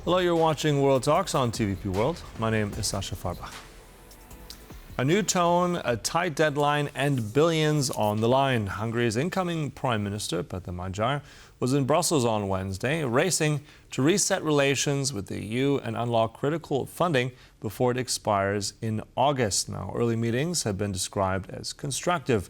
Hello, you're watching World Talks on TVP World. My name is Sasha Farbach. A new tone, a tight deadline, and billions on the line. Hungary's incoming Prime Minister, Péter Magyar, was in Brussels on Wednesday, racing to reset relations with the EU and unlock critical funding before it expires in August. Now, early meetings have been described as constructive,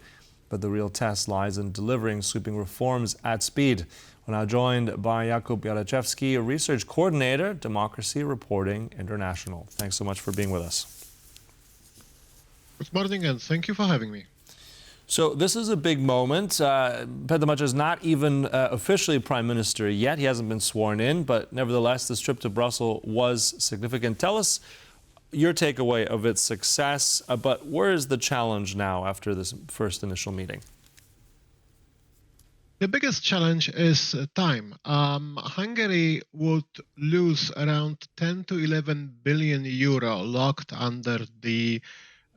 but the real test lies in delivering sweeping reforms at speed. We're now joined by Jakub Jaraczewski, a research coordinator, Democracy Reporting International. Thanks so much for being with us. Good morning, and thank you for having me. So this is a big moment. Péter Magyar is not even officially Prime Minister yet. He hasn't been sworn in, but nevertheless, this trip to Brussels was significant. Tell us your takeaway of its success, but where is the challenge now after this first initial meeting? The biggest challenge is time. Hungary would lose around 10 to 11 billion euro locked under the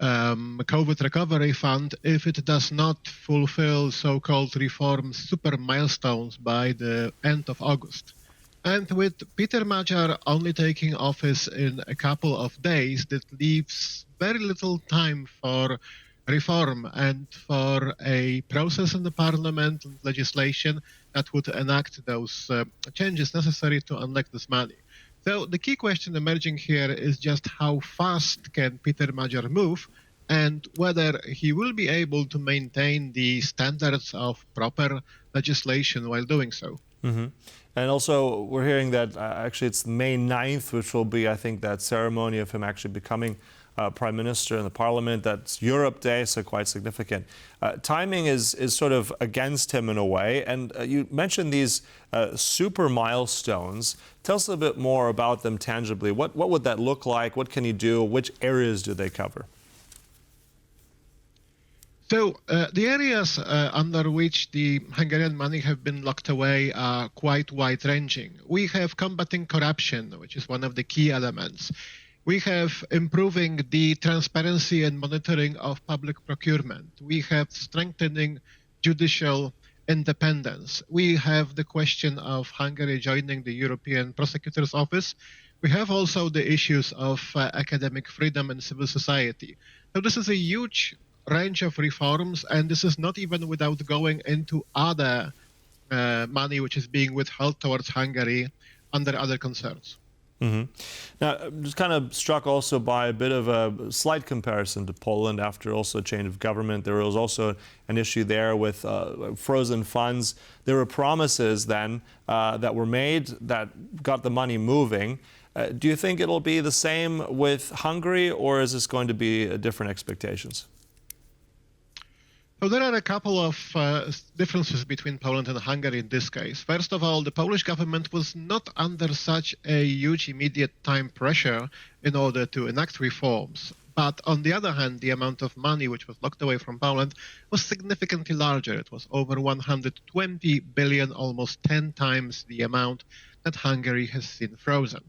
COVID recovery fund if it does not fulfill so-called reform super milestones by the end of August. And with Péter Magyar only taking office in a couple of days, that leaves very little time for reform and for a process in the parliament and legislation that would enact those changes necessary to unlock this money. So the key question emerging here is just how fast can Péter Magyar move and whether he will be able to maintain the standards of proper legislation while doing so. Mm-hmm. And also, we're hearing that actually it's May 9th, which will be, I think, that ceremony of him actually becoming Prime Minister in the Parliament. That's Europe Day, so quite significant. Timing is sort of against him in a way. And you mentioned these super milestones. Tell us a bit more about them tangibly. What would that look like? What can he do? Which areas do they cover? So the areas under which the Hungarian money have been locked away are quite wide-ranging. We have combating corruption, which is one of the key elements. We have improving the transparency and monitoring of public procurement. We have strengthening judicial independence. We have the question of Hungary joining the European Prosecutor's Office. We have also the issues of academic freedom and civil society. So this is a huge range of reforms, and this is not even without going into other money which is being withheld towards Hungary under other concerns. Mm-hmm. Now, I'm just kind of struck also by a bit of a slight comparison to Poland after also a change of government. There was also an issue there with frozen funds. There were promises then that were made that got the money moving. Do you think it'll be the same with Hungary, or is this going to be different expectations? So there are a couple of differences between Poland and Hungary in this case. First of all, the Polish government was not under such a huge immediate time pressure in order to enact reforms. But on the other hand, the amount of money which was locked away from Poland was significantly larger. It was over 120 billion, almost 10 times the amount that Hungary has seen frozen.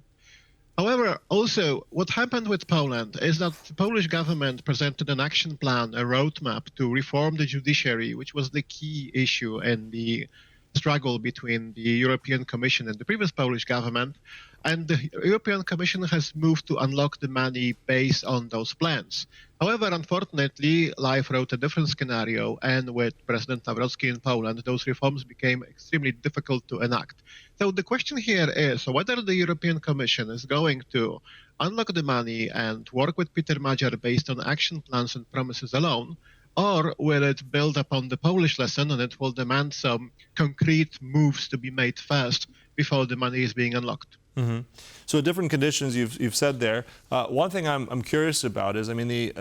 However, also, what happened with Poland is that the Polish government presented an action plan, a roadmap to reform the judiciary, which was the key issue in the struggle between the European Commission and the previous Polish government. And the European Commission has moved to unlock the money based on those plans. However, unfortunately, life wrote a different scenario, and with President Nawrocki in Poland, those reforms became extremely difficult to enact. So the question here is whether the European Commission is going to unlock the money and work with Péter Magyar based on action plans and promises alone, or will it build upon the Polish lesson and it will demand some concrete moves to be made first before the money is being unlocked? Mm-hmm. So different conditions you've said there. One thing I'm curious about is, I mean, the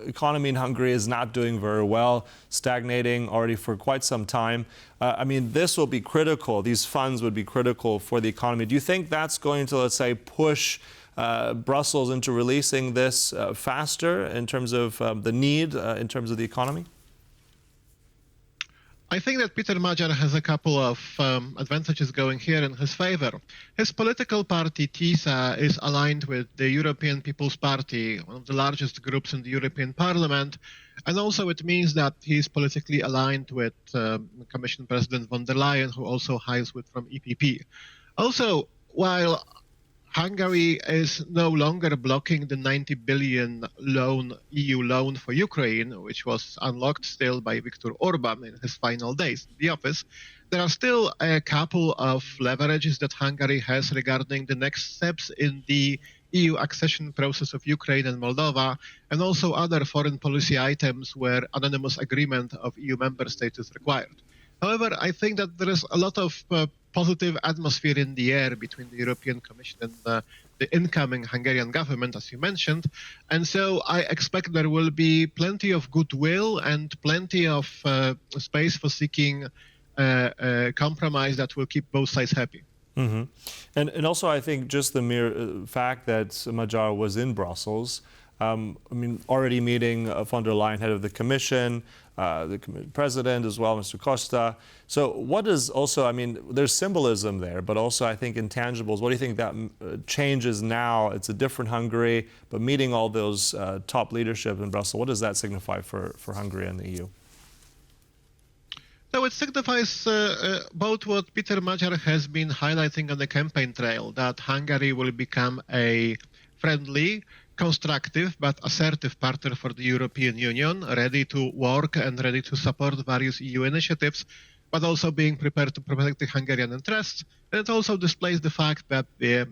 economy in Hungary is not doing very well, stagnating already for quite some time. I mean, this will be critical. These funds would be critical for the economy. Do you think that's going to, let's say, push Brussels into releasing this faster in terms of the need, in terms of the economy? I think that Péter Magyar has a couple of advantages going here in his favor. His political party, TISA, is aligned with the European People's Party, one of the largest groups in the European Parliament, and also it means that he is politically aligned with Commission President von der Leyen, who also hails from EPP. Also, while Hungary is no longer blocking the 90 billion EU loan for Ukraine, which was unlocked still by Viktor Orbán in his final days in the office. There are still a couple of leverages that Hungary has regarding the next steps in the EU accession process of Ukraine and Moldova, and also other foreign policy items where unanimous agreement of EU member states is required. However, I think that there is a lot of positive atmosphere in the air between the European Commission and the incoming Hungarian government, as you mentioned. And so I expect there will be plenty of goodwill and plenty of space for seeking a compromise that will keep both sides happy. Mm-hmm. And also, I think just the mere fact that Magyar was in Brussels, already meeting von der Leyen, head of the Commission, the President as well, Mr. Costa. So what is also, there's symbolism there, but also I think intangibles. What do you think that changes now? It's a different Hungary, but meeting all those top leadership in Brussels, what does that signify for Hungary and the EU? So it signifies both what Péter Magyar has been highlighting on the campaign trail, that Hungary will become a friendly, constructive, but assertive partner for the European Union, ready to work and ready to support various EU initiatives, but also being prepared to protect the Hungarian interests. And it also displays the fact that the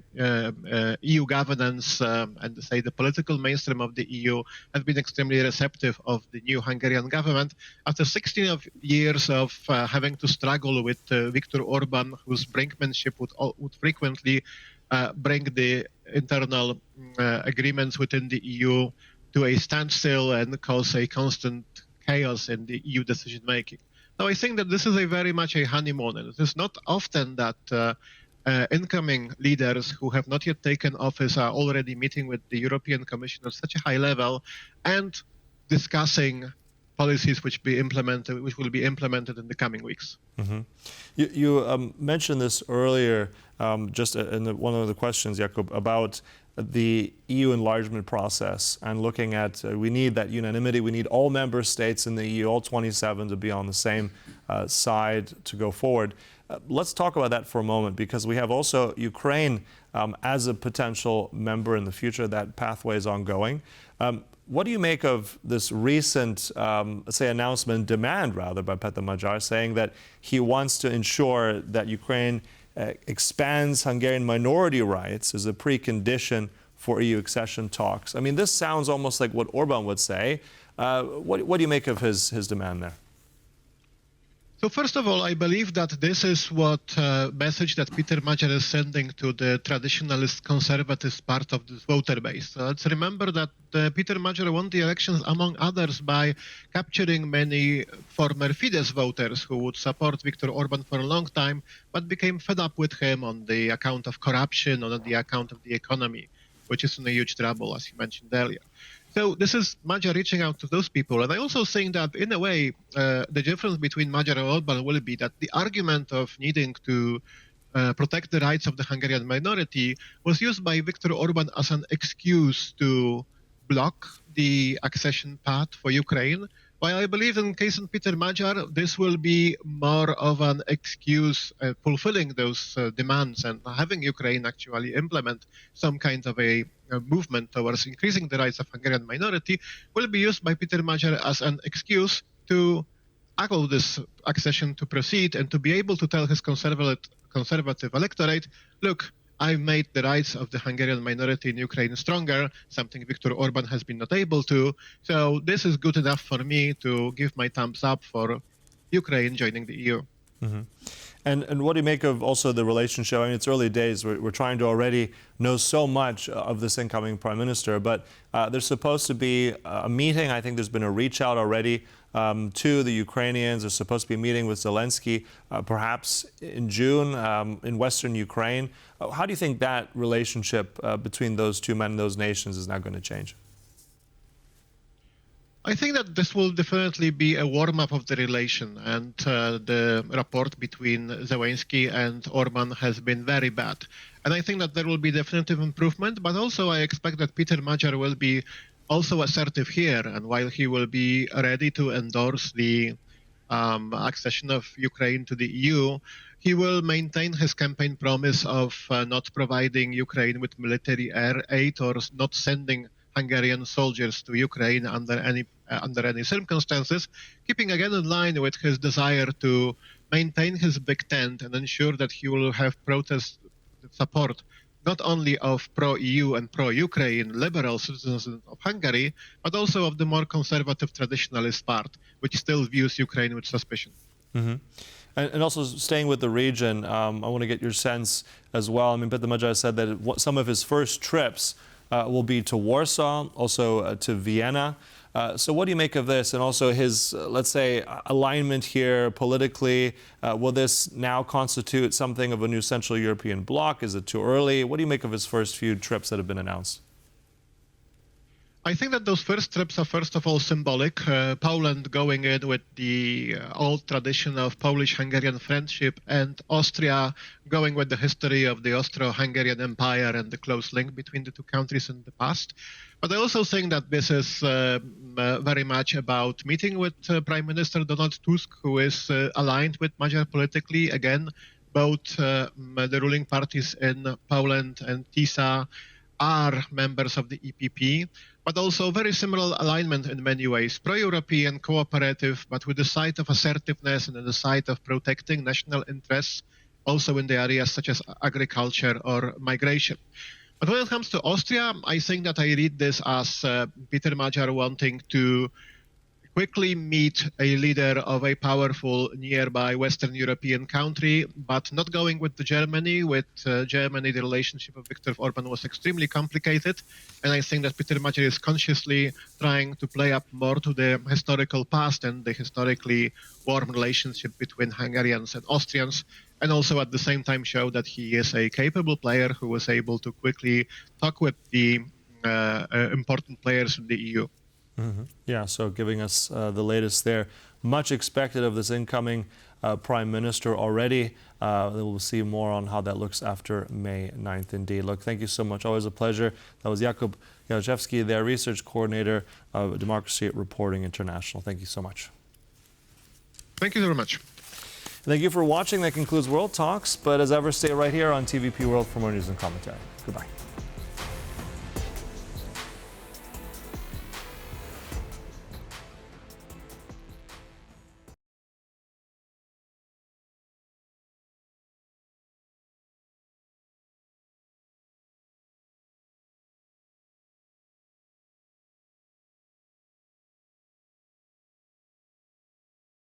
EU governance and, say, the political mainstream of the EU has been extremely receptive of the new Hungarian government. After 16 years of having to struggle with Viktor Orbán, whose brinkmanship would frequently bring the internal agreements within the EU to a standstill and cause a constant chaos in the EU decision-making. Now, I think that this is very much a honeymoon, and it is not often that incoming leaders who have not yet taken office are already meeting with the European Commission at such a high level and discussing policies which will be implemented in the coming weeks. Mm-hmm. You mentioned this earlier, just in one of the questions, Jakub, about the EU enlargement process and looking at we need that unanimity. We need all member states in the EU, all 27, to be on the same side to go forward. Let's talk about that for a moment, because we have also Ukraine as a potential member in the future. That pathway is ongoing. What do you make of this recent, announcement, demand rather, by Péter Magyar, saying that he wants to ensure that Ukraine expands Hungarian minority rights as a precondition for EU accession talks? This sounds almost like what Orbán would say. What do you make of his demand there? So first of all, I believe that this is what message that Péter Magyar is sending to the traditionalist conservative part of this voter base. Let's remember that Péter Magyar won the elections, among others, by capturing many former Fidesz voters who would support Viktor Orbán for a long time, but became fed up with him on the account of corruption, on the account of the economy, which is in a huge trouble, as you mentioned earlier. So this is Magyar reaching out to those people. And I also think that, in a way, the difference between Magyar and Orbán will be that the argument of needing to protect the rights of the Hungarian minority was used by Viktor Orbán as an excuse to block the accession path for Ukraine. While I believe in case of Péter Magyar, this will be more of an excuse fulfilling those demands and having Ukraine actually implement some kind of a movement towards increasing the rights of Hungarian minority will be used by Péter Magyar as an excuse to allow this accession to proceed and to be able to tell his conservative electorate, look, I've made the rights of the Hungarian minority in Ukraine stronger, something Viktor Orbán has been not able to. So this is good enough for me to give my thumbs up for Ukraine joining the EU. Mm-hmm. And what do you make of also the relationship? It's early days. We're trying to already know so much of this incoming prime minister, but there's supposed to be a meeting. I think there's been a reach out already to the Ukrainians. There's supposed to be a meeting with Zelensky, perhaps in June in Western Ukraine. How do you think that relationship between those two men, those nations, is now going to change? I think that this will definitely be a warm-up of the relation, and the rapport between Zelensky and Orbán has been very bad. And I think that there will be definitive improvement, but also I expect that Péter Magyar will be also assertive here, and while he will be ready to endorse the accession of Ukraine to the EU, he will maintain his campaign promise of not providing Ukraine with military air aid or not sending Hungarian soldiers to Ukraine under any circumstances, keeping again in line with his desire to maintain his big tent and ensure that he will have protest support not only of pro-EU and pro-Ukraine liberal citizens of Hungary, but also of the more conservative traditionalist part, which still views Ukraine with suspicion. Mm-hmm. And also staying with the region, I want to get your sense as well. I mean, Péter Magyar said that some of his first trips will be to Warsaw, also to Vienna. So what do you make of this? And also his, let's say, alignment here politically. Will this now constitute something of a new Central European bloc? Is it too early? What do you make of his first few trips that have been announced? I think that those first trips are, first of all, symbolic. Poland going in with the old tradition of Polish-Hungarian friendship, and Austria going with the history of the Austro-Hungarian Empire and the close link between the two countries in the past. But I also think that this is very much about meeting with Prime Minister Donald Tusk, who is aligned with Magyar politically. Again, both the ruling parties in Poland and TISA are members of the EPP, but also very similar alignment in many ways, pro-European, cooperative, but with the side of assertiveness and the side of protecting national interests, also in the areas such as agriculture or migration. But when it comes to Austria, I think that I read this as Péter Magyar wanting to quickly meet a leader of a powerful nearby Western European country, but not going with Germany. With Germany, the relationship of Viktor Orbán was extremely complicated, and I think that Péter Magyar is consciously trying to play up more to the historical past and the historically warm relationship between Hungarians and Austrians, and also at the same time show that he is a capable player who was able to quickly talk with the important players in the EU. Mm-hmm. Yeah, so giving us the latest there. Much expected of this incoming Prime Minister already. We'll see more on how that looks after May 9th indeed. Look, thank you so much. Always a pleasure. That was Jakub Jaraczewski, their research coordinator of Democracy Reporting International. Thank you so much. Thank you very much. Thank you for watching. That concludes World Talks. But as ever, stay right here on TVP World for more news and commentary. Goodbye.